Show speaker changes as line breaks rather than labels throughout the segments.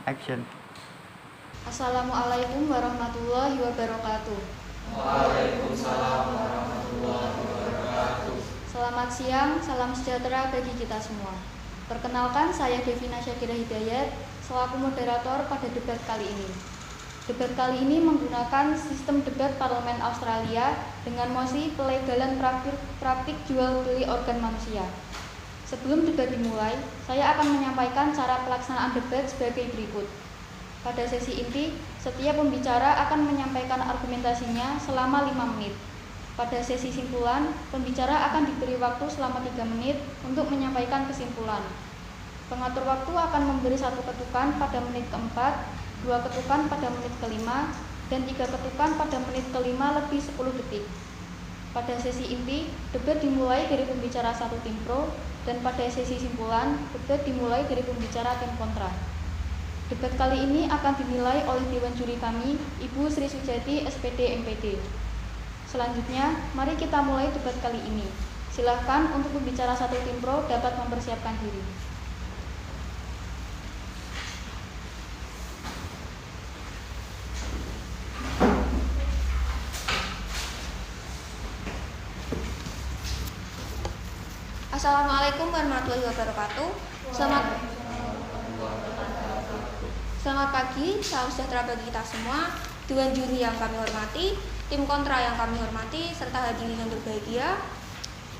Action.
Assalamualaikum warahmatullahi wabarakatuh.
Waalaikumsalam warahmatullahi wabarakatuh.
Selamat siang, salam sejahtera bagi kita semua. Perkenalkan, saya Devina Syakira Hidayat selaku moderator pada debat kali ini. Debat kali ini menggunakan sistem debat parlemen Australia dengan mosi pelegalan praktik jual beli organ manusia. Sebelum debat dimulai, saya akan menyampaikan cara pelaksanaan debat sebagai berikut. Pada sesi inti, setiap pembicara akan menyampaikan argumentasinya selama 5 menit. Pada sesi simpulan, pembicara akan diberi waktu selama 3 menit untuk menyampaikan kesimpulan. Pengatur waktu akan memberi 1 ketukan pada menit keempat, 2 ketukan pada menit kelima, dan 3 ketukan pada menit kelima lebih 10 detik. Pada sesi inti, debat dimulai dari pembicara satu tim pro, dan pada sesi simpulan, debat dimulai dari pembicara tim kontra. Debat kali ini akan dinilai oleh Dewan Juri kami, Ibu Sri Sujati, SPD MPD. Selanjutnya, mari kita mulai debat kali ini. Silakan untuk pembicara satu tim pro dapat mempersiapkan diri.
Assalamualaikum warahmatullahi wabarakatuh. Selamat pagi, salam sejahtera bagi kita semua, Dewan Juri yang kami hormati, tim kontra yang kami hormati, serta hadirin yang berbahagia.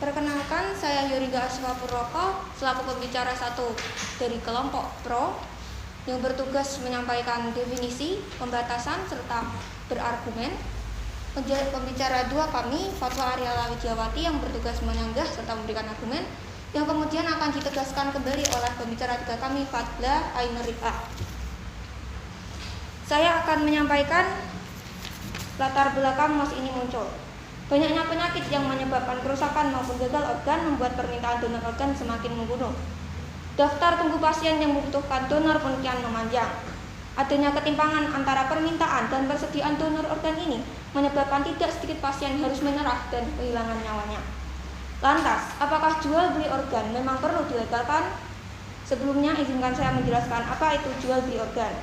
Perkenalkan, saya Yoriga Aswa Purwoko selaku pembicara satu dari kelompok pro yang bertugas menyampaikan definisi, pembatasan, serta berargumen. Pembicara dua kami, Fatwa Ariela Widiawati yang bertugas menyanggah serta memberikan argumen, yang kemudian akan ditegaskan kembali oleh pembicara tiga kami, Fadla Ainurifah. Saya akan menyampaikan latar belakang MOS ini muncul. Banyaknya penyakit yang menyebabkan kerusakan maupun gagal organ membuat permintaan donor organ semakin membunuh. Daftar tunggu pasien yang membutuhkan donor pun kian memanjang. Adanya ketimpangan antara permintaan dan persediaan donor organ ini menyebabkan tidak sedikit pasien harus menyerah dan kehilangan nyawanya. Lantas, apakah jual beli organ memang perlu dilegalkan? Sebelumnya, izinkan saya menjelaskan apa itu jual beli organ.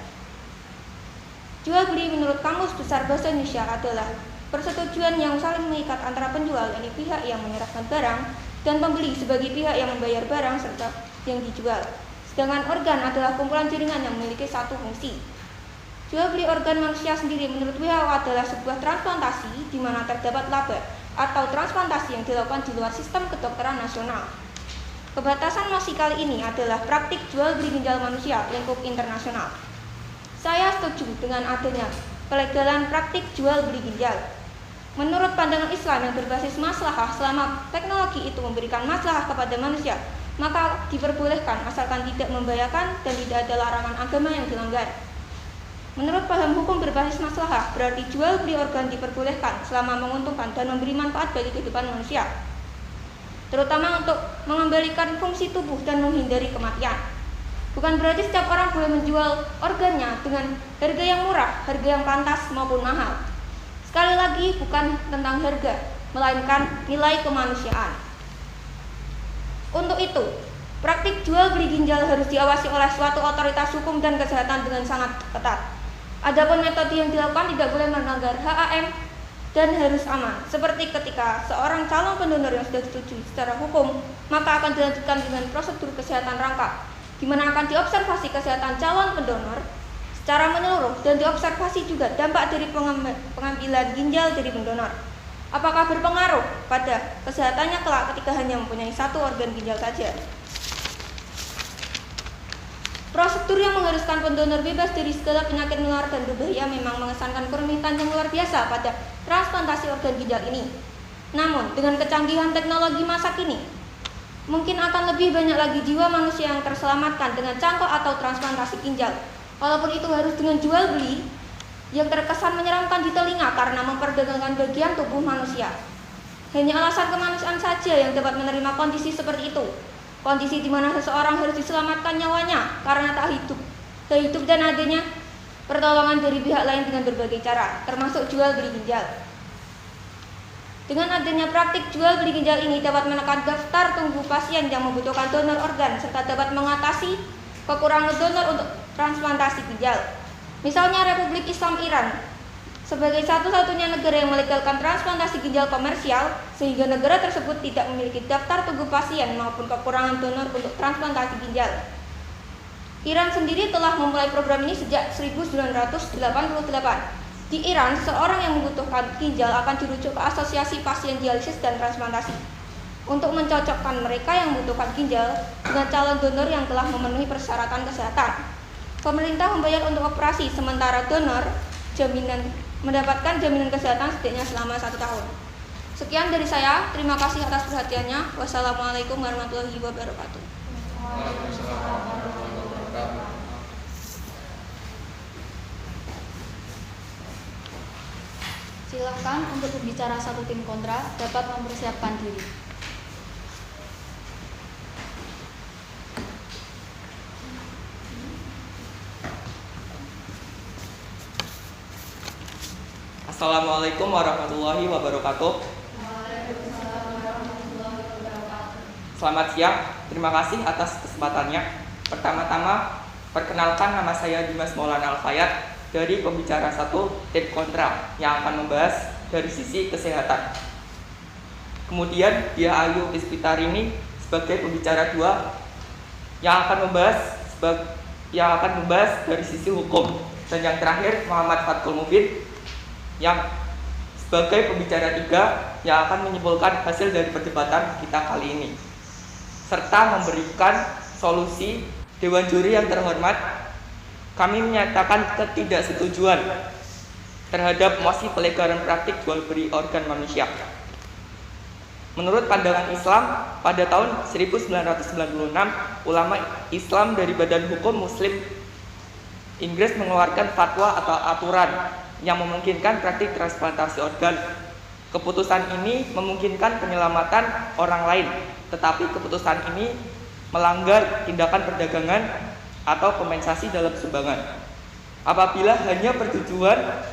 Jual beli menurut Kamus Besar Bahasa Indonesia adalah persetujuan yang saling mengikat antara penjual, yakni pihak yang menyerahkan barang, dan pembeli sebagai pihak yang membayar barang serta yang dijual. Sedangkan organ adalah kumpulan jaringan yang memiliki satu fungsi. Jual beli organ manusia sendiri menurut WHO adalah sebuah transplantasi di mana terdapat laba atau transplantasi yang dilakukan di luar sistem kedokteran nasional. Pembatasan MOSI kali ini adalah praktik jual beli ginjal manusia lingkup internasional. Saya setuju dengan adanya pelegalan praktik jual beli ginjal. Menurut pandangan Islam yang berbasis maslahah, selama teknologi itu memberikan maslahah kepada manusia, maka diperbolehkan asalkan tidak membahayakan dan tidak ada larangan agama yang dilanggar. Menurut paham hukum berbasis maslahah, berarti jual beli organ diperbolehkan selama menguntungkan dan memberi manfaat bagi kehidupan manusia, terutama untuk mengembalikan fungsi tubuh dan menghindari kematian. Bukan berarti setiap orang boleh menjual organnya dengan harga yang murah, harga yang pantas maupun mahal. Sekali lagi, bukan tentang harga, melainkan nilai kemanusiaan. Untuk itu, praktik jual beli ginjal harus diawasi oleh suatu otoritas hukum dan kesehatan dengan sangat ketat. Adapun metode yang dilakukan tidak boleh melanggar HAM dan harus aman. Seperti ketika seorang calon pendonor yang sudah disetujui secara hukum, maka akan dilanjutkan dengan prosedur kesehatan rangka, di mana akan diobservasi kesehatan calon pendonor secara menyeluruh dan diobservasi juga dampak dari pengambilan ginjal dari pendonor. Apakah berpengaruh pada kesehatannya kelak ketika hanya mempunyai satu organ ginjal saja? Prosedur yang mengharuskan pendonor bebas dari segala penyakit menular dan berbahaya memang mengesankan permintaan yang luar biasa pada transplantasi organ ginjal ini. Namun, dengan kecanggihan teknologi masa kini, mungkin akan lebih banyak lagi jiwa manusia yang terselamatkan dengan cangkok atau transplantasi ginjal. Walaupun itu harus dengan jual beli yang terkesan menyeramkan di telinga karena memperdagangkan bagian tubuh manusia. Hanya alasan kemanusiaan saja yang dapat menerima kondisi seperti itu. Kondisi di mana seseorang harus diselamatkan nyawanya karena tak hidup dan adanya pertolongan dari pihak lain dengan berbagai cara, termasuk jual beli ginjal. Dengan adanya praktik jual beli ginjal ini dapat menekan daftar tunggu pasien yang membutuhkan donor organ serta dapat mengatasi kekurangan donor untuk transplantasi ginjal. Misalnya Republik Islam Iran, sebagai satu-satunya negara yang melegalkan transplantasi ginjal komersial, sehingga negara tersebut tidak memiliki daftar tunggu pasien maupun kekurangan donor untuk transplantasi ginjal. Iran sendiri telah memulai program ini sejak 1988. Di Iran, seseorang yang membutuhkan ginjal akan dirujuk ke Asosiasi Pasien Dialisis dan Transplantasi untuk mencocokkan mereka yang membutuhkan ginjal dengan calon donor yang telah memenuhi persyaratan kesehatan. Pemerintah membayar untuk operasi, sementara donor mendapatkan jaminan kesehatan setidaknya selama 1 tahun. Sekian dari saya, terima kasih atas perhatiannya. Wassalamualaikum warahmatullahi wabarakatuh.
Waalaikumsalam warahmatullahi wabarakatuh.
Silakan untuk pembicara satu tim kontra dapat mempersiapkan diri.
Assalamualaikum warahmatullahi wabarakatuh. Selamat siang, terima kasih atas kesempatannya. Pertama-tama, perkenalkan, nama saya Dimas Maulana Al-Fayat dari pembicara satu tim kontra yang akan membahas dari sisi kesehatan. Kemudian dia Ayu Ispitarini sebagai pembicara dua yang akan membahas dari sisi hukum. Dan yang terakhir Muhammad Fatkul Mubin yang sebagai pembicara tiga yang akan menyimpulkan hasil dari perdebatan kita kali ini, serta memberikan solusi. Dewan juri yang terhormat, kami menyatakan ketidaksetujuan terhadap mosi pelegaran praktik jual beli organ manusia. Menurut pandangan Islam, pada tahun 1996, ulama Islam dari Badan Hukum Muslim Inggris mengeluarkan fatwa atau aturan yang memungkinkan praktik transplantasi organ. Keputusan ini memungkinkan penyelamatan orang lain, tetapi keputusan ini melanggar tindakan perdagangan atau kompensasi dalam sumbangan. Apabila hanya bertujuan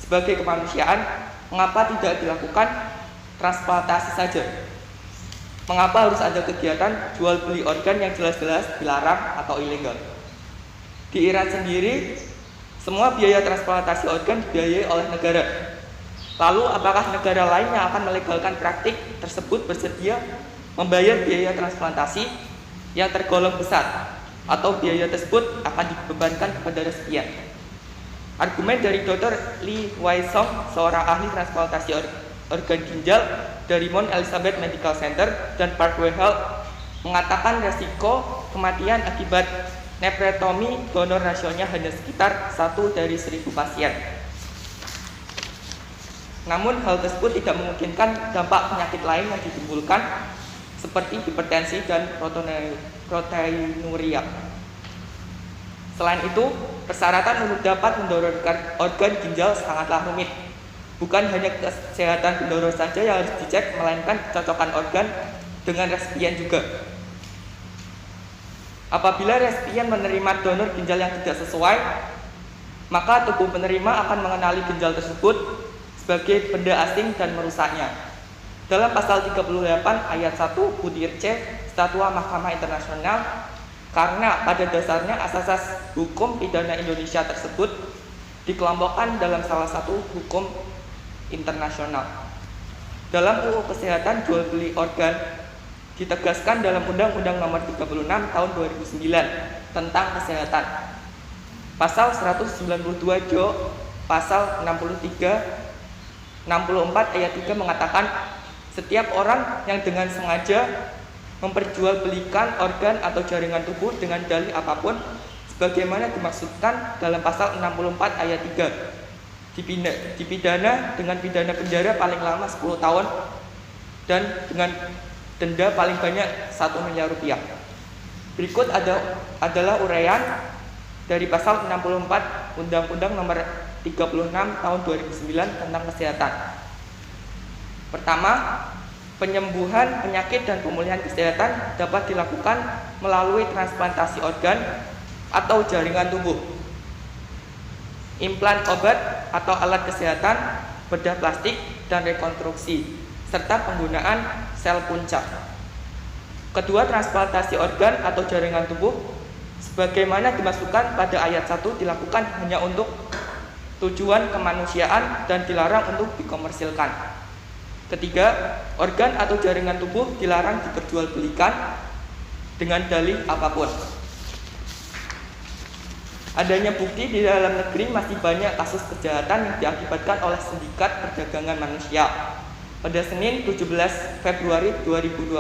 sebagai kemanusiaan, mengapa tidak dilakukan transplantasi saja? Mengapa harus ada kegiatan jual beli organ yang jelas-jelas dilarang atau ilegal? Di Iran sendiri, semua biaya transplantasi organ dibiayai oleh negara. Lalu apakah negara lain yang akan melegalkan praktik tersebut bersedia membayar biaya transplantasi yang tergolong besar, atau biaya tersebut akan dibebankan kepada resipien? Argumen dari Dr. Lee Wai-song, seorang ahli transplantasi organ ginjal dari Mount Elizabeth Medical Center dan Parkway Health, mengatakan resiko kematian akibat nephrectomy donor rasionya hanya sekitar 1 dari 1000 pasien. Namun hal tersebut tidak memungkinkan dampak penyakit lain yang ditimbulkan seperti hipertensi dan proteinuria. Selain itu, persyaratan untuk dapat mendonorkan organ ginjal sangatlah rumit. Bukan hanya kesehatan pendonor saja yang harus dicek, melainkan kecocokan organ dengan resipien juga. Apabila resipien menerima donor ginjal yang tidak sesuai, maka tubuh penerima akan mengenali ginjal tersebut sebagai benda asing dan merusaknya. Dalam pasal 38 ayat 1 butir C Statwa Mahkamah Internasional, karena pada dasarnya asas hukum pidana Indonesia tersebut dikelompokkan dalam salah satu hukum internasional. Dalam UU Kesehatan Jual Beli Organ ditegaskan dalam Undang-Undang Nomor 36 Tahun 2009 tentang kesehatan. Pasal 192 Jo Pasal 64 ayat 3 mengatakan setiap orang yang dengan sengaja memperjualbelikan organ atau jaringan tubuh dengan dalih apapun sebagaimana dimaksudkan dalam pasal 64 ayat 3 dipidana dengan pidana penjara paling lama 10 tahun dan dengan denda paling banyak 1 miliar rupiah. Berikut adalah uraian dari pasal 64 Undang-Undang Nomor 36 Tahun 2009 tentang kesehatan. Pertama, penyembuhan penyakit dan pemulihan kesehatan dapat dilakukan melalui transplantasi organ atau jaringan tubuh, implan obat atau alat kesehatan, bedah plastik dan rekonstruksi, serta penggunaan sel puncak. Kedua, transplantasi organ atau jaringan tubuh sebagaimana dimasukkan pada ayat 1 dilakukan hanya untuk tujuan kemanusiaan dan dilarang untuk dikomersilkan. Ketiga, organ atau jaringan tubuh dilarang diperjualbelikan dengan dalih apapun. Adanya bukti di dalam negeri masih banyak kasus kejahatan yang diakibatkan oleh sindikat perdagangan manusia. Pada Senin 17 Februari 2020,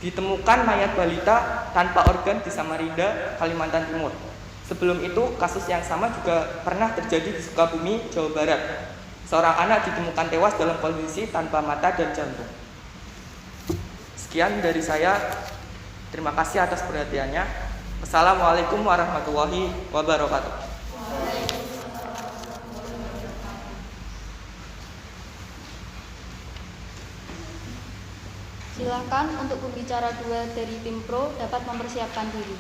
ditemukan mayat balita tanpa organ di Samarinda, Kalimantan Timur. Sebelum itu, kasus yang sama juga pernah terjadi di Sukabumi, Jawa Barat. Seorang anak ditemukan tewas dalam kondisi tanpa mata dan jantung. Sekian dari saya. Terima kasih atas perhatiannya. Assalamualaikum warahmatullahi wabarakatuh.
Silakan untuk pembicara 2 dari tim pro dapat mempersiapkan diri.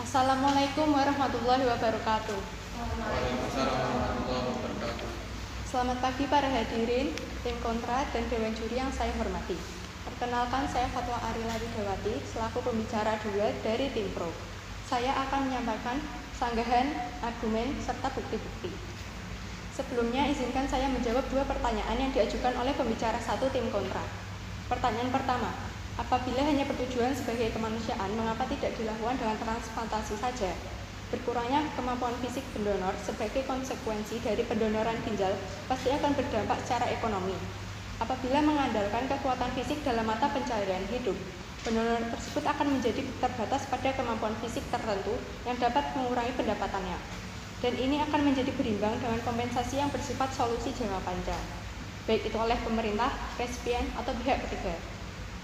Assalamualaikum warahmatullahi wabarakatuh.
Waalaikumsalam warahmatullahi wabarakatuh.
Selamat pagi para hadirin, tim kontra dan dewan juri yang saya hormati. Perkenalkan, saya Fatwa Arila Widawati selaku pembicara 2 dari tim pro. Saya akan menyampaikan sanggahan, argumen, serta bukti-bukti. Sebelumnya izinkan saya menjawab 2 pertanyaan yang diajukan oleh pembicara 1 tim kontra. Pertanyaan pertama, apabila hanya bertujuan sebagai kemanusiaan, mengapa tidak dilakukan dengan transplantasi saja? Berkurangnya kemampuan fisik pendonor sebagai konsekuensi dari pendonoran ginjal pasti akan berdampak secara ekonomi. Apabila mengandalkan kekuatan fisik dalam mata pencarian hidup, pendonor tersebut akan menjadi terbatas pada kemampuan fisik tertentu yang dapat mengurangi pendapatannya. Dan ini akan menjadi berimbang dengan kompensasi yang bersifat solusi jangka panjang, baik itu oleh pemerintah, resipien, atau pihak ketiga.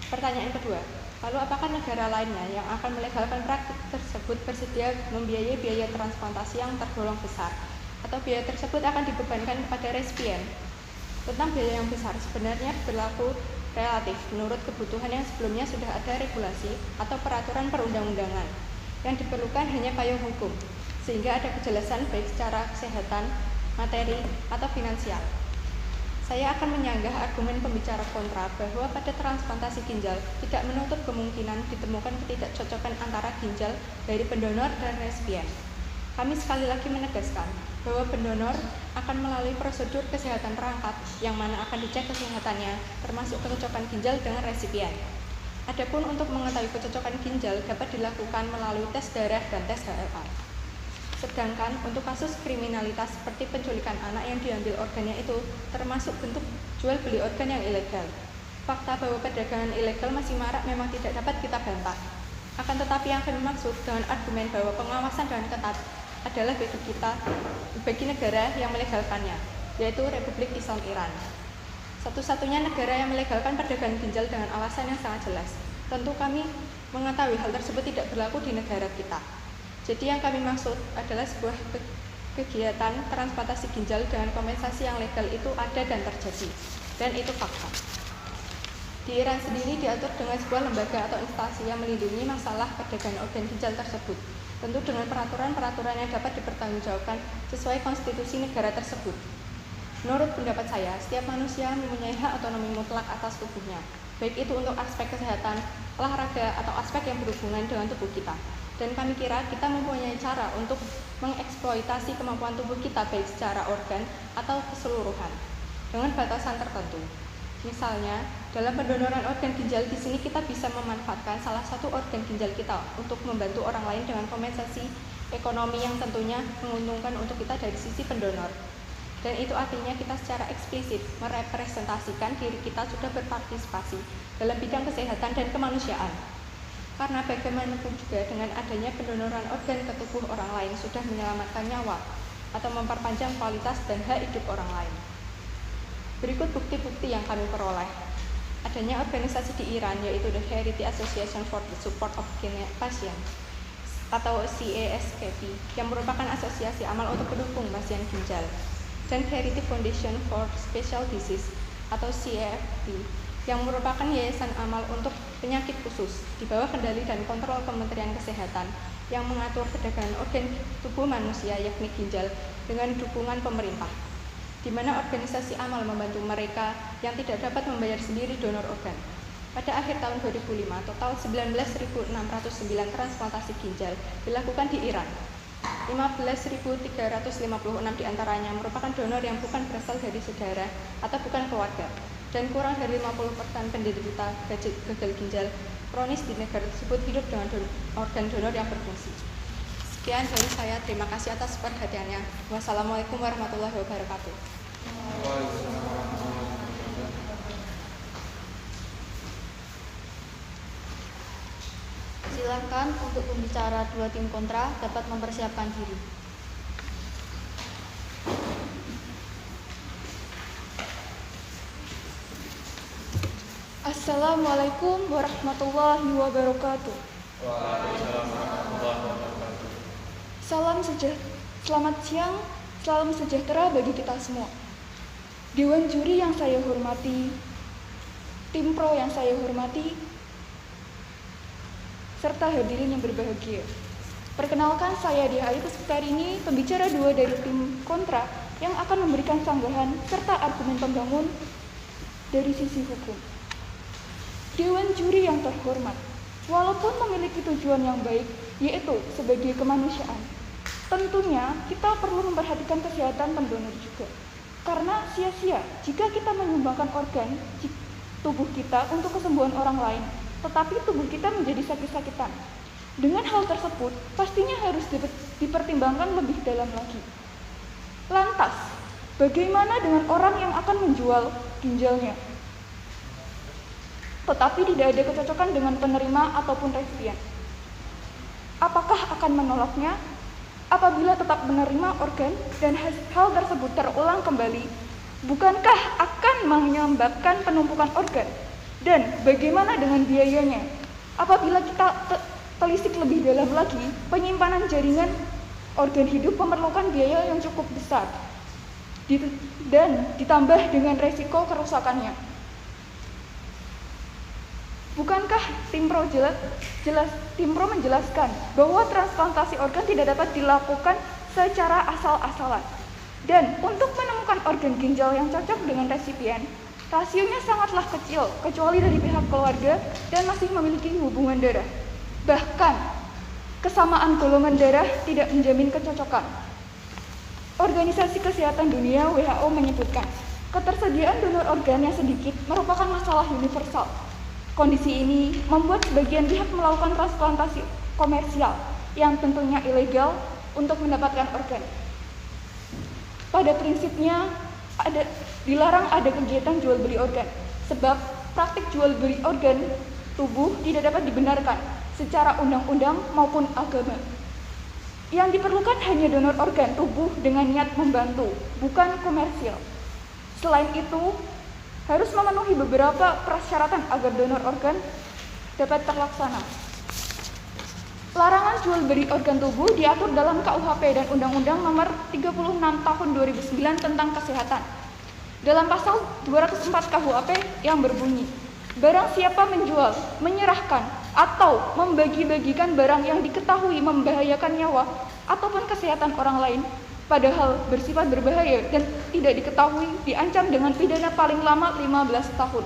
Pertanyaan kedua, lalu apakah negara lainnya yang akan melegalkan praktik tersebut bersedia membiayai biaya transplantasi yang tergolong besar, atau biaya tersebut akan dibebankan kepada resipien? Tentang biaya yang besar sebenarnya berlaku relatif menurut kebutuhan yang sebelumnya sudah ada regulasi atau peraturan perundang-undangan. Yang diperlukan hanya payung hukum, sehingga ada kejelasan baik secara kesehatan, materi, atau finansial. Saya akan menyanggah argumen pembicara kontra bahwa pada transplantasi ginjal tidak menutup kemungkinan ditemukan ketidakcocokan antara ginjal dari pendonor dan resipien. Kami sekali lagi menegaskan bahwa pendonor akan melalui prosedur kesehatan perangkat yang mana akan dicek kesehatannya, termasuk kecocokan ginjal dengan resipien. Adapun untuk mengetahui kecocokan ginjal dapat dilakukan melalui tes darah dan tes HLA. Sedangkan untuk kasus kriminalitas seperti penculikan anak yang diambil organnya itu termasuk bentuk jual beli organ yang ilegal. Fakta bahwa perdagangan ilegal masih marak memang tidak dapat kita bantah. Akan tetapi yang kami maksud dengan argumen bahwa pengawasan dengan ketat adalah bagi negara yang melegalkannya, yaitu Republik Islam Iran. Satu-satunya negara yang melegalkan perdagangan ginjal dengan alasan yang sangat jelas. Tentu kami mengetahui hal tersebut tidak berlaku di negara kita. Jadi yang kami maksud adalah sebuah kegiatan transplantasi ginjal dengan kompensasi yang legal itu ada dan terjadi, dan itu fakta. Di Iran sendiri diatur dengan sebuah lembaga atau instansi yang melindungi masalah perdagangan organ ginjal tersebut, tentu dengan peraturan-peraturan yang dapat dipertanggungjawabkan sesuai konstitusi negara tersebut. Menurut pendapat saya, setiap manusia mempunyai hak otonomi mutlak atas tubuhnya, baik itu untuk aspek kesehatan, olahraga, atau aspek yang berhubungan dengan tubuh kita. Dan kami kira kita mempunyai cara untuk mengeksploitasi kemampuan tubuh kita baik secara organ atau keseluruhan dengan batasan tertentu. Misalnya, dalam pendonoran organ ginjal di sini kita bisa memanfaatkan salah satu organ ginjal kita untuk membantu orang lain dengan kompensasi ekonomi yang tentunya menguntungkan untuk kita dari sisi pendonor. Dan itu artinya kita secara eksplisit merepresentasikan diri kita sudah berpartisipasi dalam bidang kesehatan dan kemanusiaan. Karena bagaimanapun juga dengan adanya pendonoran organ ke tubuh orang lain sudah menyelamatkan nyawa atau memperpanjang kualitas dan hak hidup orang lain. Berikut bukti-bukti yang kami peroleh. Adanya organisasi di Iran yaitu The Charity Association for the Support of Kidney Patients atau CASKP yang merupakan asosiasi amal untuk pendukung pasien ginjal, dan Charity Foundation for Special Disease atau CAFD yang merupakan yayasan amal untuk penyakit khusus di bawah kendali dan kontrol Kementerian Kesehatan yang mengatur perdagangan organ tubuh manusia yakni ginjal dengan dukungan pemerintah.
di mana organisasi amal membantu mereka yang tidak dapat membayar sendiri donor organ. Pada akhir tahun 2005, total 19.609 transplantasi ginjal dilakukan di Iran. 15.356 diantaranya merupakan donor yang bukan berasal dari saudara atau bukan keluarga, dan kurang dari 50% penderita gagal ginjal kronis di negara tersebut hidup dengan organ donor yang berfungsi. Sekian dari saya, terima kasih atas perhatiannya. Wassalamualaikum warahmatullahi wabarakatuh.
Silakan untuk pembicara dua tim kontra dapat mempersiapkan diri. Assalamualaikum warahmatullahi wabarakatuh. Selamat siang, salam sejahtera bagi kita semua. Dewan juri yang saya hormati, tim pro yang saya hormati, serta hadirin yang berbahagia. Perkenalkan, saya di hari sekitar ini pembicara dua dari tim kontra yang akan memberikan sanggahan serta argumen pembangun dari sisi hukum. Dewan juri yang terhormat, walaupun memiliki tujuan yang baik, yaitu sebagai kemanusiaan, tentunya kita perlu memperhatikan kesehatan pendonor juga. Karena sia-sia jika kita menyumbangkan organ tubuh kita untuk kesembuhan orang lain, tetapi tubuh kita menjadi sakit-sakitan. Dengan hal tersebut, pastinya harus dipertimbangkan lebih dalam lagi. Lantas, bagaimana dengan orang yang akan menjual ginjalnya, tetapi tidak ada kecocokan dengan penerima ataupun resipien? Apakah akan menolaknya? Apabila tetap menerima organ dan hal tersebut terulang kembali, bukankah akan menyebabkan penumpukan organ? Dan bagaimana dengan biayanya? Apabila kita telisik lebih dalam lagi, penyimpanan jaringan organ hidup memerlukan biaya yang cukup besar dan ditambah dengan resiko kerusakannya. Bukankah tim pro menjelaskan bahwa transplantasi organ tidak dapat dilakukan secara asal-asalan, dan untuk menemukan organ ginjal yang cocok dengan resipien, rasionya sangatlah kecil kecuali dari pihak keluarga dan masih memiliki hubungan darah. Bahkan, kesamaan golongan darah tidak menjamin kecocokan. Organisasi Kesehatan Dunia (WHO) menyebutkan, ketersediaan donor organ yang sedikit merupakan masalah universal. Kondisi ini membuat sebagian pihak melakukan transplantasi komersial yang tentunya ilegal untuk mendapatkan organ. Pada prinsipnya, dilarang ada kegiatan jual beli organ, sebab praktik jual beli organ tubuh tidak dapat dibenarkan secara undang-undang maupun agama. Yang diperlukan hanya donor organ tubuh dengan niat membantu, bukan komersil. Selain itu, harus memenuhi beberapa persyaratan agar donor organ dapat terlaksana. Larangan jual beli organ tubuh diatur dalam KUHP dan Undang-Undang Nomor 36 Tahun 2009 tentang Kesehatan. Dalam pasal 204 KUHP yang berbunyi, barang siapa menjual, menyerahkan, atau membagi-bagikan barang yang diketahui membahayakan nyawa ataupun kesehatan orang lain, padahal bersifat berbahaya dan tidak diketahui, diancam dengan pidana paling lama 15 tahun.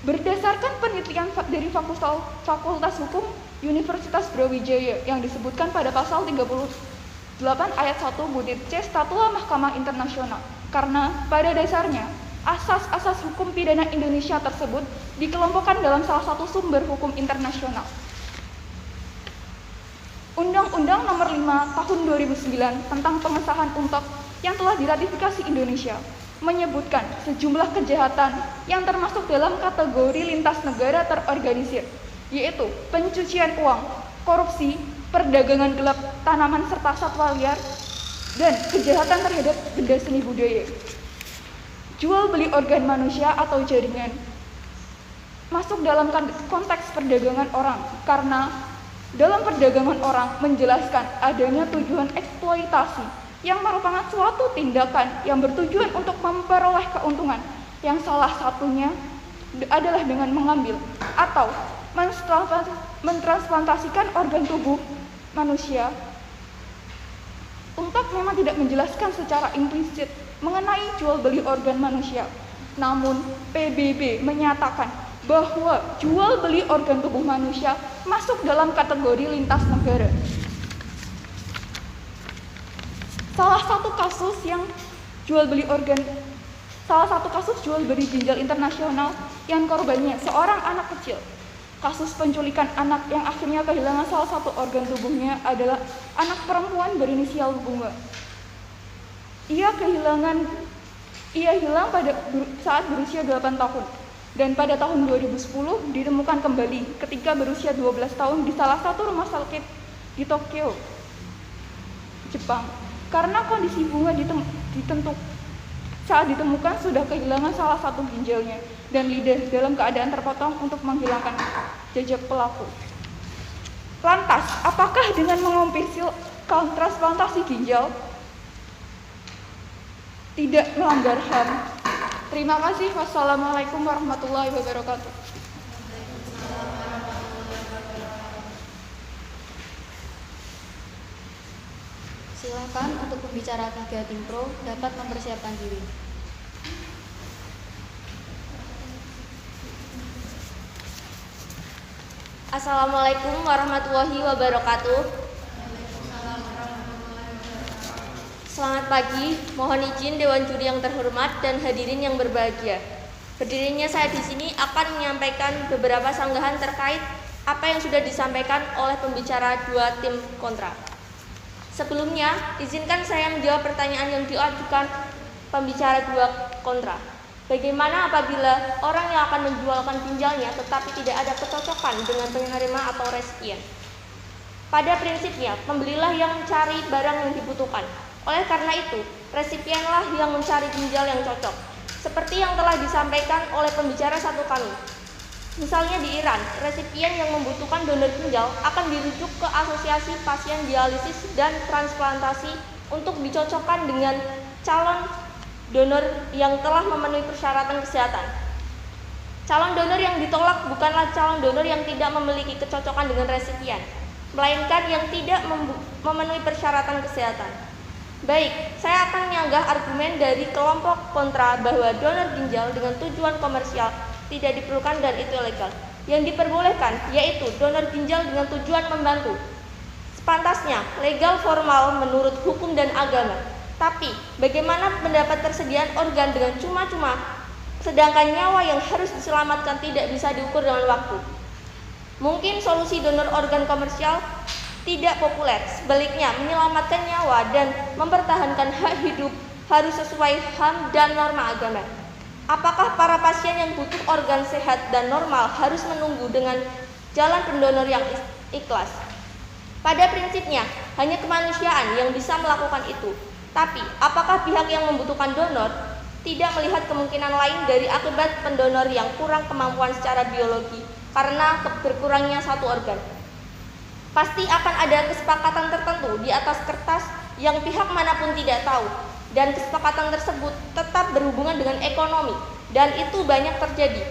Berdasarkan penelitian dari Fakultas Hukum Universitas Brawijaya yang disebutkan pada pasal 38 ayat 1 butir C Statute Mahkamah Internasional, karena pada dasarnya asas-asas hukum pidana Indonesia tersebut dikelompokkan dalam salah satu sumber hukum internasional. Undang-Undang Nomor 5 Tahun 2009 tentang pengesahan UNTOC yang telah diratifikasi Indonesia menyebutkan sejumlah kejahatan yang termasuk dalam kategori lintas negara terorganisir, yaitu pencucian uang, korupsi, perdagangan gelap tanaman serta satwa liar, dan kejahatan terhadap benda seni budaya. Jual beli organ manusia atau jaringan masuk dalam konteks perdagangan orang, karena dalam perdagangan orang menjelaskan adanya tujuan eksploitasi yang merupakan suatu tindakan yang bertujuan untuk memperoleh keuntungan, yang salah satunya adalah dengan mengambil atau mentransplantasikan organ tubuh manusia. UNTOC memang tidak menjelaskan secara implisit
mengenai jual beli organ manusia. Namun, PBB menyatakan bahwa jual beli organ tubuh manusia masuk dalam kategori lintas negara. Salah satu kasus jual beli ginjal internasional yang korbannya seorang anak kecil. Kasus penculikan anak yang akhirnya kehilangan salah satu organ tubuhnya adalah anak perempuan berinisial Bunga. Ia hilang saat berusia 8 tahun dan pada tahun 2010 ditemukan kembali ketika berusia 12 tahun di salah satu rumah sakit di Tokyo, Jepang. Karena kondisi Bunga saat ditemukan sudah kehilangan salah satu ginjalnya dan lidah dalam keadaan terpotong untuk menghilangkan jejak pelaku. Lantas, apakah dengan mengompilasi transplantasi ginjal tidak melanggar HAM? Terima kasih. Wassalamualaikum warahmatullahi wabarakatuh.
Silakan untuk pembicara Naga Timpro dapat mempersiapkan diri.
Assalamualaikum warahmatullahi wabarakatuh. Selamat pagi, mohon izin Dewan Juri yang terhormat dan hadirin yang berbahagia. Berdirinya saya di sini akan menyampaikan beberapa sanggahan terkait apa yang sudah disampaikan oleh pembicara dua tim kontra. Sebelumnya, izinkan saya menjawab pertanyaan yang diajukan pembicara dua kontra. Bagaimana apabila orang yang akan menjualkan ginjalnya tetapi tidak ada kecocokan dengan penerima atau resipien? Pada prinsipnya, pembelilah yang mencari barang yang dibutuhkan. Oleh karena itu, resipienlah yang mencari ginjal yang cocok. Seperti yang telah disampaikan oleh pembicara satu kami. Misalnya di Iran, resipien yang membutuhkan donor ginjal akan dirujuk ke asosiasi pasien dialisis dan transplantasi untuk dicocokkan dengan calon donor yang telah memenuhi persyaratan kesehatan. Calon donor yang ditolak bukanlah calon donor yang tidak memiliki kecocokan dengan resipien, melainkan yang tidak memenuhi persyaratan kesehatan. Baik, saya akan menyanggah argumen dari kelompok kontra bahwa donor ginjal dengan tujuan komersial tidak diperlukan dan itu ilegal. Yang diperbolehkan yaitu donor ginjal dengan tujuan membantu. Sepantasnya, legal formal menurut hukum dan agama. Tapi, bagaimana mendapat tersediaan organ dengan cuma-cuma, sedangkan nyawa yang harus diselamatkan tidak bisa diukur dengan waktu? Mungkin solusi donor organ komersial tidak populer, sebaliknya menyelamatkan nyawa dan mempertahankan hak hidup harus sesuai HAM dan norma agama. Apakah para pasien yang butuh organ sehat dan normal harus menunggu dengan jalan pendonor yang ikhlas? Pada prinsipnya, hanya kemanusiaan yang bisa melakukan itu. Tapi, apakah pihak yang membutuhkan donor tidak melihat kemungkinan lain dari akibat pendonor yang kurang kemampuan secara biologi karena berkurangnya satu organ? Pasti akan ada kesepakatan tertentu di atas kertas yang pihak manapun tidak tahu, dan kesepakatan tersebut tetap berhubungan dengan ekonomi, dan itu banyak terjadi.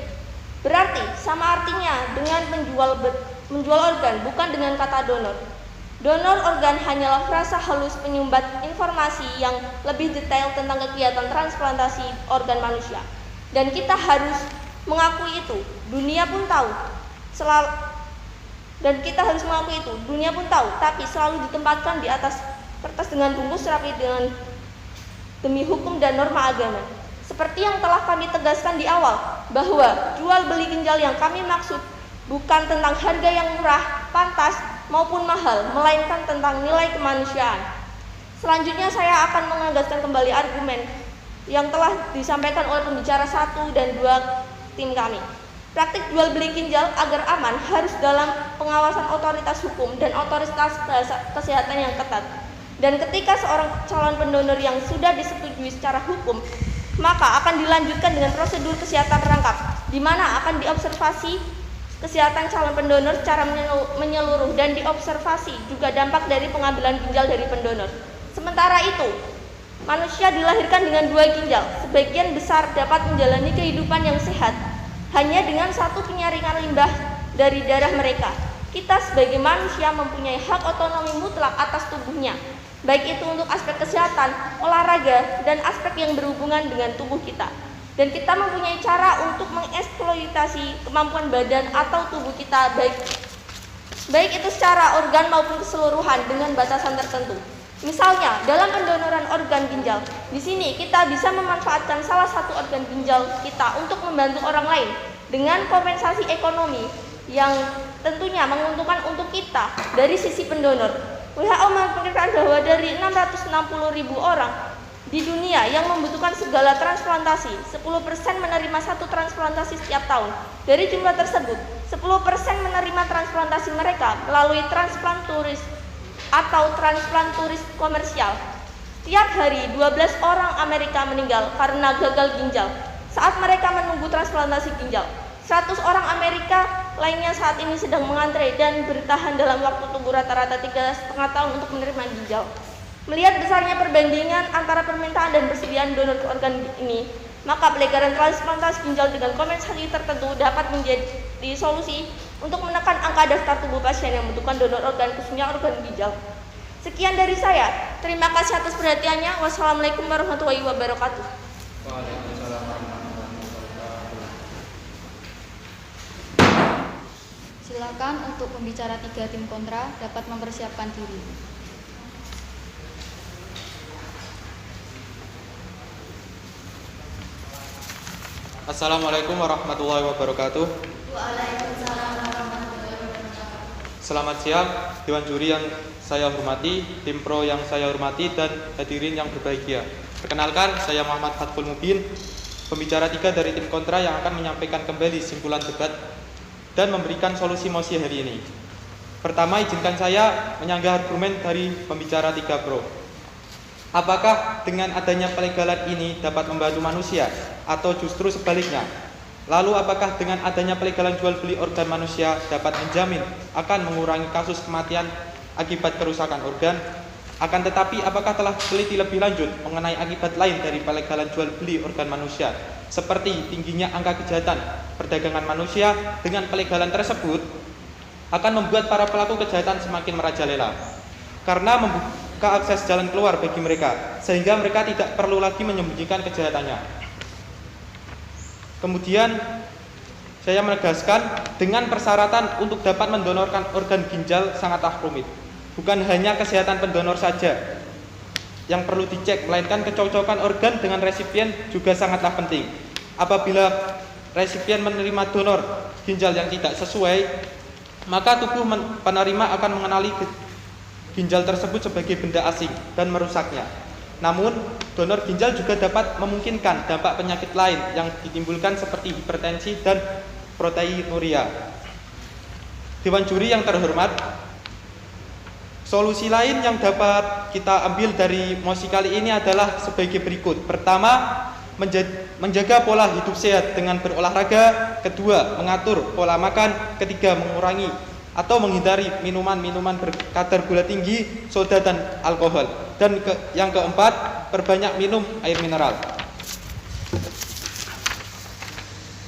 Berarti sama artinya dengan menjual organ, bukan dengan kata donor. Donor organ hanyalah frasa halus penyumbat informasi yang lebih detail tentang kegiatan transplantasi organ manusia. Dan kita harus mengakui itu, dunia pun tahu. Tapi selalu ditempatkan di atas kertas dengan bungkus rapi demi hukum dan norma agama. Seperti yang telah kami tegaskan di awal, bahwa jual beli ginjal yang kami maksud bukan tentang harga yang murah, pantas, maupun mahal, melainkan tentang nilai kemanusiaan. Selanjutnya saya akan menegaskan kembali argumen yang telah disampaikan oleh pembicara 1 dan 2 tim kami. Praktik jual beli ginjal agar aman harus dalam pengawasan otoritas hukum dan otoritas kesehatan yang ketat. Dan ketika seorang calon pendonor yang sudah disetujui secara hukum, maka akan dilanjutkan dengan prosedur kesehatan rangkap, di mana akan diobservasi kesehatan calon pendonor secara menyeluruh dan diobservasi juga dampak dari pengambilan ginjal dari pendonor. Sementara itu, manusia dilahirkan dengan 2 ginjal, sebagian besar dapat menjalani kehidupan yang sehat hanya dengan 1 penyaringan limbah dari darah mereka. Kita sebagai manusia mempunyai hak otonomi mutlak atas tubuhnya. baik itu untuk aspek kesehatan, olahraga, dan aspek yang berhubungan dengan tubuh kita. Dan kita mempunyai cara untuk mengeksploitasi kemampuan badan atau tubuh kita baik itu secara organ maupun keseluruhan dengan batasan tertentu. Misalnya, dalam pendonoran organ ginjal, di sini kita bisa memanfaatkan salah satu organ ginjal kita untuk membantu orang lain dengan kompensasi ekonomi yang tentunya menguntungkan untuk kita dari sisi pendonor. WHO memperkirakan bahwa dari 660.000 orang di dunia yang membutuhkan segala transplantasi, 10% menerima satu transplantasi setiap tahun. Dari jumlah tersebut, 10% menerima transplantasi mereka melalui transplant turis atau transplant turis komersial. Setiap hari 12 orang Amerika meninggal karena gagal ginjal saat mereka menunggu transplantasi ginjal. 100 orang Amerika lainnya saat ini sedang mengantre dan bertahan dalam waktu tunggu rata-rata 3,5 tahun untuk menerima ginjal. Melihat besarnya perbandingan antara permintaan dan persediaan donor organ ini, maka pelegaran transplantasi ginjal dengan kompensasi tertentu dapat menjadi solusi untuk menekan angka daftar tunggu pasien yang membutuhkan donor organ, khususnya organ ginjal. Sekian dari saya. Terima kasih atas perhatiannya. Wassalamualaikum warahmatullahi wabarakatuh.
Waalaikumsalam warahmatullahi wabarakatuh.
Silakan untuk pembicara 3 tim kontra dapat mempersiapkan diri.
Assalamualaikum warahmatullahi wabarakatuh.
Waalaikumsalam warahmatullahi wabarakatuh.
Selamat siang, Dewan Juri yang saya hormati, tim pro yang saya hormati, dan hadirin yang berbahagia. Perkenalkan, saya Muhammad Fatkul Mubin, pembicara 3 dari tim kontra yang akan menyampaikan kembali simpulan debat dan memberikan solusi mosi hari ini. Pertama, izinkan saya menyanggah argumen dari pembicara 3 pro. Apakah dengan adanya pelegalan ini dapat membantu manusia atau justru sebaliknya? Lalu apakah dengan adanya pelegalan jual beli organ manusia dapat menjamin akan mengurangi kasus kematian akibat kerusakan organ? Akan tetapi apakah telah teliti lebih lanjut mengenai akibat lain dari pelegalan jual beli organ manusia, seperti tingginya angka kejahatan perdagangan manusia? Dengan pelegalan tersebut akan membuat para pelaku kejahatan semakin merajalela karena membuka akses jalan keluar bagi mereka, sehingga mereka tidak perlu lagi menyembunyikan kejahatannya. Kemudian saya menegaskan, dengan persyaratan untuk dapat mendonorkan organ ginjal sangatlah rumit. Bukan hanya kesehatan pendonor saja yang perlu dicek, melainkan kecocokan organ dengan resipien juga sangatlah penting. Apabila resipien menerima donor ginjal yang tidak sesuai, maka tubuh penerima akan mengenali ginjal tersebut sebagai benda asing dan merusaknya. Namun, donor ginjal juga dapat memungkinkan dampak penyakit lain yang ditimbulkan seperti hipertensi dan proteinuria. Dewan Juri yang terhormat, solusi lain yang dapat kita ambil dari mosi kali ini adalah sebagai berikut. Pertama, menjaga pola hidup sehat dengan berolahraga. Kedua, mengatur pola makan. Ketiga, mengurangi atau menghindari minuman-minuman berkadar gula tinggi, soda, dan alkohol. Dan yang keempat, perbanyak minum air mineral.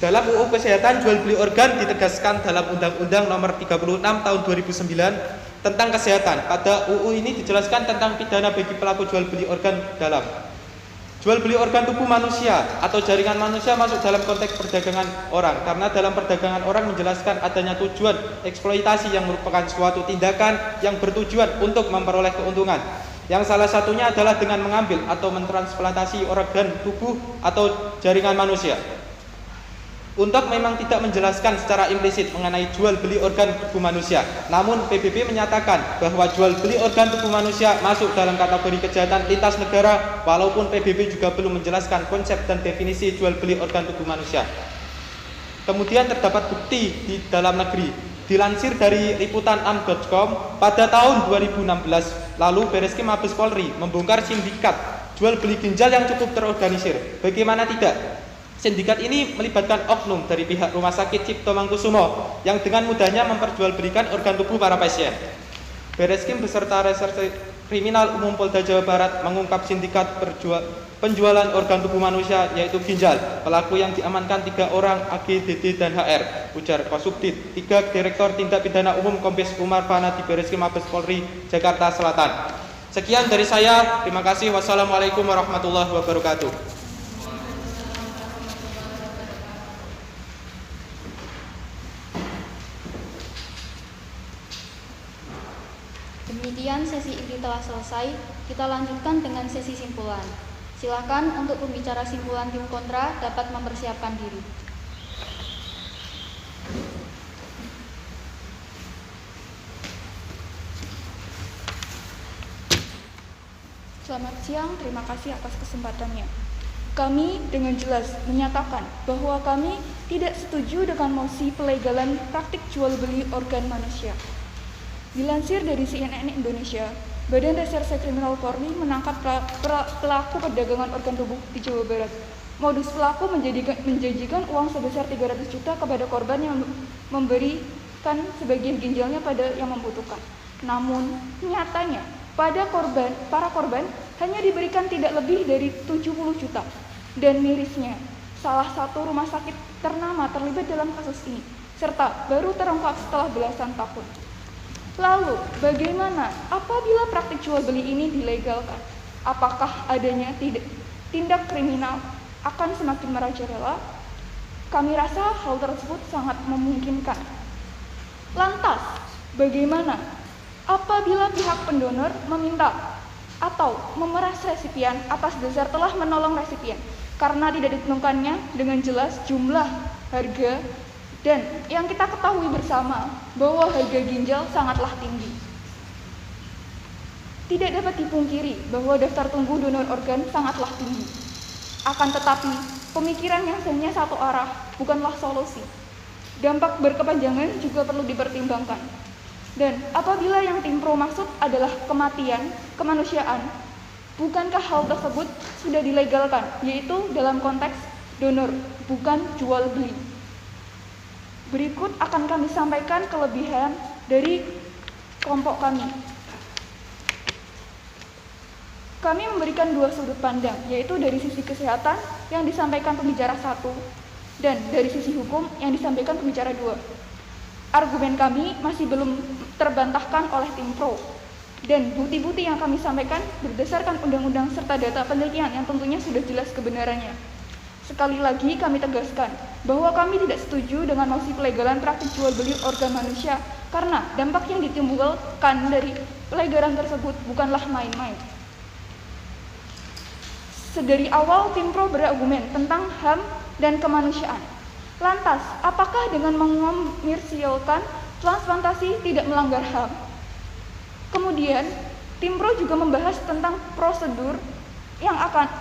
Dalam UU Kesehatan Jual Beli Organ ditegaskan dalam Undang-Undang Nomor 36 Tahun 2009 tentang kesehatan. Pada UU ini dijelaskan tentang pidana bagi pelaku jual beli organ dalam jual beli organ tubuh manusia atau jaringan manusia masuk dalam konteks perdagangan orang, karena dalam perdagangan orang menjelaskan adanya tujuan eksploitasi yang merupakan suatu tindakan yang bertujuan untuk memperoleh keuntungan, yang salah satunya adalah dengan mengambil atau mentransplantasi organ tubuh atau jaringan manusia. Untuk memang tidak menjelaskan secara implisit mengenai jual beli organ tubuh manusia, namun PBB menyatakan bahwa jual beli organ tubuh manusia masuk dalam kategori kejahatan lintas negara, walaupun PBB juga belum menjelaskan konsep dan definisi jual beli organ tubuh manusia. Kemudian terdapat bukti di dalam negeri. Dilansir dari liputanam.com, pada tahun 2016 lalu Bareskrim Mabes Polri membongkar sindikat jual beli ginjal yang cukup terorganisir. Bagaimana tidak? Sindikat ini melibatkan oknum dari pihak Rumah Sakit Cipto Mangkusumo yang dengan mudahnya memperjualbelikan organ tubuh para pasien. Bareskrim beserta Reserse Kriminal Umum Polda Jawa Barat mengungkap sindikat penjualan organ tubuh manusia, yaitu ginjal. Pelaku yang diamankan 3 orang, AG, DD, dan HR, ujar Kasubdit 3 Direktur Tindak Pidana Umum Kombes Umar Fana di Bareskrim Mabes Polri, Jakarta Selatan. Sekian dari saya, terima kasih. Wassalamualaikum warahmatullahi wabarakatuh.
Demikian sesi ini telah selesai, kita lanjutkan dengan sesi simpulan. Silakan untuk pembicara simpulan tim kontra dapat mempersiapkan diri.
Selamat siang, terima kasih atas kesempatannya. Kami dengan jelas menyatakan bahwa kami tidak setuju dengan mosi pelegalan praktik jual beli organ manusia. Dilansir dari CNN Indonesia, Badan Reserse Kriminal Polri menangkap pelaku perdagangan organ tubuh di Jawa Barat. Modus pelaku menjanjikan uang sebesar 300 juta kepada korban yang memberikan sebagian ginjalnya pada yang membutuhkan. Namun, nyatanya para korban hanya diberikan tidak lebih dari 70 juta. Dan mirisnya, salah satu rumah sakit ternama terlibat dalam kasus ini, serta baru terungkap setelah belasan tahun. Lalu, bagaimana apabila praktik jual beli ini dilegalkan? Apakah adanya tindak kriminal akan semakin merajalela? Kami rasa hal tersebut sangat memungkinkan. Lantas, bagaimana apabila pihak pendonor meminta atau memeras resipien atas dasar telah menolong resipien karena tidak ditentukannya dengan jelas jumlah, harga, dan yang kita ketahui bersama bahwa harga ginjal sangatlah tinggi. Tidak dapat dipungkiri bahwa daftar tunggu donor organ sangatlah tinggi. Akan tetapi, pemikiran yang hanya satu arah bukanlah solusi. Dampak berkepanjangan juga perlu dipertimbangkan. Dan apabila yang tim pro maksud adalah kematian, kemanusiaan, bukankah hal tersebut sudah dilegalkan, yaitu dalam konteks donor, bukan jual beli. Berikut akan kami sampaikan kelebihan dari kelompok kami. Kami memberikan dua sudut pandang, yaitu dari sisi kesehatan yang disampaikan pembicara 1 dan dari sisi hukum yang disampaikan pembicara 2. Argumen kami masih belum terbantahkan oleh tim pro, dan bukti-bukti yang kami sampaikan berdasarkan undang-undang serta data penelitian yang tentunya sudah jelas kebenarannya. Sekali lagi kami tegaskan bahwa kami tidak setuju dengan mosi pelegalan praktik jual beli organ manusia karena dampak yang ditimbulkan dari pelegalan tersebut bukanlah main-main. Sedari awal tim pro berargumen tentang HAM dan kemanusiaan. Lantas, apakah dengan mengomersialkan transplantasi tidak melanggar HAM? Kemudian, tim pro juga membahas tentang prosedur yang akan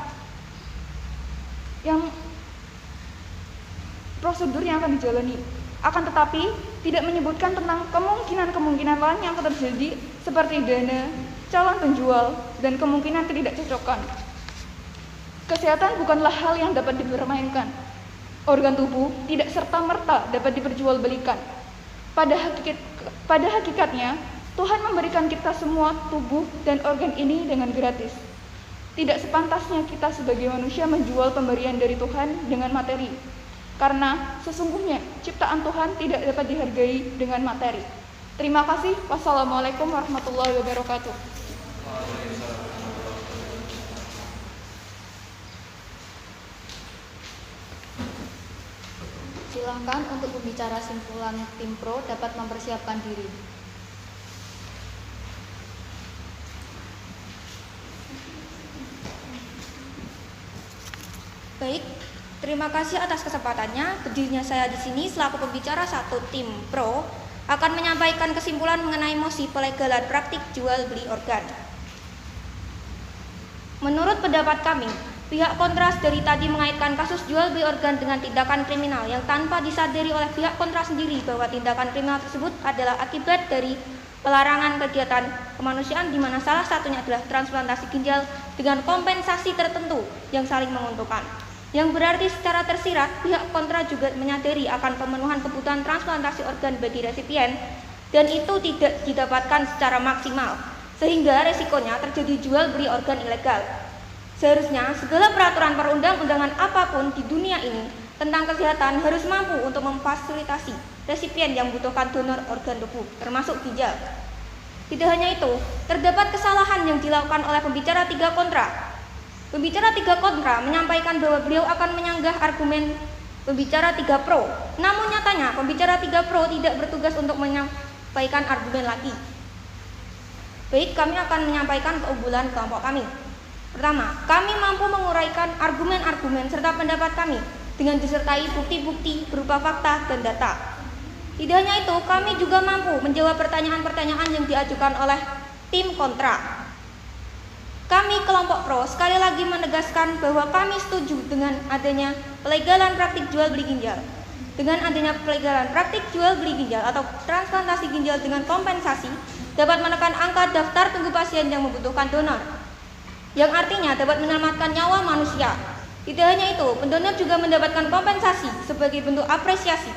dijalani. Akan tetapi, tidak menyebutkan tentang kemungkinan-kemungkinan lain yang akan terjadi seperti dana, calon penjual, dan kemungkinan ketidakcocokan. Kesehatan bukanlah hal yang dapat dipermainkan. Organ tubuh tidak serta-merta dapat diperjualbelikan. Pada hakikatnya, Tuhan memberikan kita semua tubuh dan organ ini dengan gratis. Tidak sepantasnya kita sebagai manusia menjual pemberian dari Tuhan dengan materi. Karena sesungguhnya ciptaan Tuhan tidak dapat dihargai dengan materi. Terima kasih. Wassalamualaikum warahmatullahi wabarakatuh.
Silakan untuk pembicara simpulan tim pro dapat mempersiapkan diri.
Baik, terima kasih atas kesempatannya. Berdirinya saya di sini selaku pembicara 1 tim pro akan menyampaikan kesimpulan mengenai mosi pelegalan praktik jual beli organ. Menurut pendapat kami, pihak kontras dari tadi mengaitkan kasus jual beli organ dengan tindakan kriminal yang tanpa disadari oleh pihak kontras sendiri bahwa tindakan kriminal tersebut adalah akibat dari pelarangan kegiatan kemanusiaan di mana salah satunya adalah transplantasi ginjal dengan kompensasi tertentu yang saling menguntungkan. Yang berarti secara tersirat pihak kontra juga menyadari akan pemenuhan kebutuhan transplantasi organ bagi resipien dan itu tidak didapatkan secara maksimal sehingga resikonya terjadi jual beli organ ilegal. Seharusnya segala peraturan perundang-undangan apapun di dunia ini tentang kesehatan harus mampu untuk memfasilitasi resipien yang membutuhkan donor organ tubuh, termasuk ginjal. Tidak hanya itu, terdapat kesalahan yang dilakukan oleh pembicara 3 kontra. Pembicara 3 kontra menyampaikan bahwa beliau akan menyanggah argumen pembicara 3 pro. Namun nyatanya pembicara 3 pro tidak bertugas untuk menyampaikan argumen lagi. Baik, kami akan menyampaikan keunggulan kelompok kami. Pertama, kami mampu menguraikan argumen-argumen serta pendapat kami dengan disertai bukti-bukti berupa fakta dan data. Tidak hanya itu, kami juga mampu menjawab pertanyaan-pertanyaan yang diajukan oleh tim kontra. Kami kelompok pro sekali lagi menegaskan bahwa kami setuju dengan adanya pelegalan praktik jual beli ginjal. Dengan adanya pelegalan praktik jual beli ginjal atau transplantasi ginjal dengan kompensasi dapat menekan angka daftar tunggu pasien yang membutuhkan donor, yang artinya dapat menyelamatkan nyawa manusia. Tidak hanya itu, pendonor juga mendapatkan kompensasi sebagai bentuk apresiasi.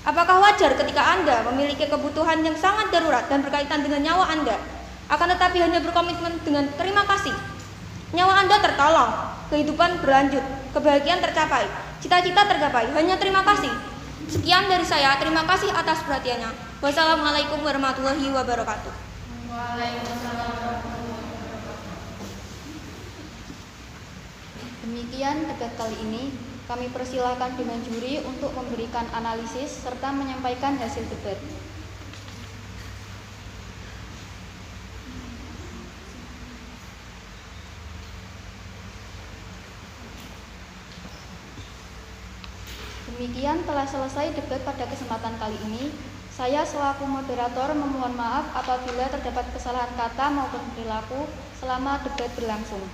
Apakah wajar ketika Anda memiliki kebutuhan yang sangat darurat dan berkaitan dengan nyawa Anda, akan tetapi hanya berkomitmen dengan terima kasih? Nyawa Anda tertolong, kehidupan berlanjut, kebahagiaan tercapai, cita-cita tergapai, hanya terima kasih. Sekian dari saya, terima kasih atas perhatiannya. Wassalamualaikum warahmatullahi wabarakatuh.
Demikian debat kali ini. Kami persilahkan dengan juri untuk memberikan analisis serta menyampaikan hasil debat. Demikian telah selesai debat pada kesempatan kali ini. Saya selaku moderator memohon maaf apabila terdapat kesalahan kata maupun perilaku selama debat berlangsung.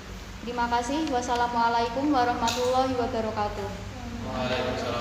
Terima kasih. Wassalamualaikum warahmatullahi wabarakatuh.
Waalaikumsalam.